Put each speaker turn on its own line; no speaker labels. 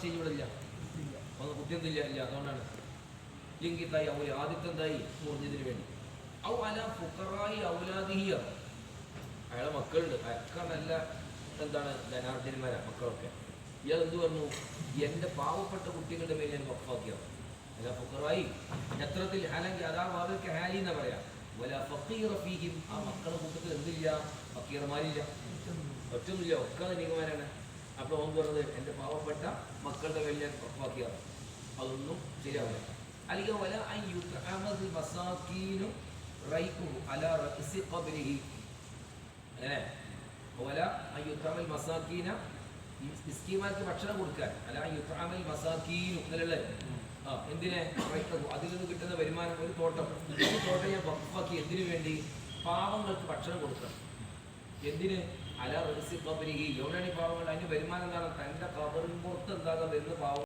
Stage ഇവിടെ ഇല്ല, ഒന്ന് കുത്തിയൊന്നില്ല ഇല്ല. അതുകൊണ്ടാണ് ലിംഗിത്തായി ഔല ആദ്യത്തെ എന്തായി മുറിഞ്ഞതിന് വേണ്ടി. ഔ അല ഫുഖറായി ഔലാദിഹിയ, അയാളെ മക്കളുണ്ട്, അയാൾക്ക് നല്ല എന്താണ് ധനാർജന്മാരാ മക്കളൊക്കെ. ഇയാൾ എന്ത് പറഞ്ഞു? എൻ്റെ പാവപ്പെട്ട കുട്ടികളുടെ മേൽ ഞാൻ വഖഫാക്കിയാണ്. അല്ല ഫുഖറായി നത്രത്തിൽ അല്ലെങ്കിൽ അതാ അവർക്ക് ഹാലി എന്നാ പറയാം. വല ഫഖീറ ഫീഹിം, ആ മക്കളുടെ കൂട്ടത്തിൽ എന്തില്ല? ഫക്കീർമാരില്ല, ഒറ്റൊന്നുമില്ല, ഒക്കെ നീങ്ങുമാരാണ്. അപ്പോൾ അവൻ പറഞ്ഞത് എൻ്റെ പാവപ്പെട്ട മക്കളുടെ മേൽ ഞാൻ വഖഫാക്കിയാണ്. അതൊന്നും ശരിയാവില്ല. അല്ലെങ്കിൽ വല അയ്യുത്അമൽ മസാകീനു റൈഉ അലാ റഅസി ഖബ്രിഹി, അങ്ങനെ വല അയ്യുത്അമൽ മസാകീന, മിസ്കീന്മാർക്ക് ഭക്ഷണം കൊടുക്കാൻ, അല അയ്യുത്അമൽ മസാകീനു എന്നല്ലേ. എന്തിനെ? അതിൽ നിന്ന് കിട്ടുന്ന വരുമാനം, ഒരു തോട്ടം, ഈ തോട്ടം ഞാൻ വഖഫാക്കി. എന്തിനു വേണ്ടി? പാവങ്ങൾക്ക് ഭക്ഷണം കൊടുക്കണം. എന്തിന്? അല റഅസി ഖബ്രിഹി, എവിടെയാണ് ഈ പാവങ്ങൾ? അതിന് വരുമാനം എന്താണ്? തൻ്റെ ഖബറിൻ പുറത്ത് എന്താകാൻ വരുന്ന പാവം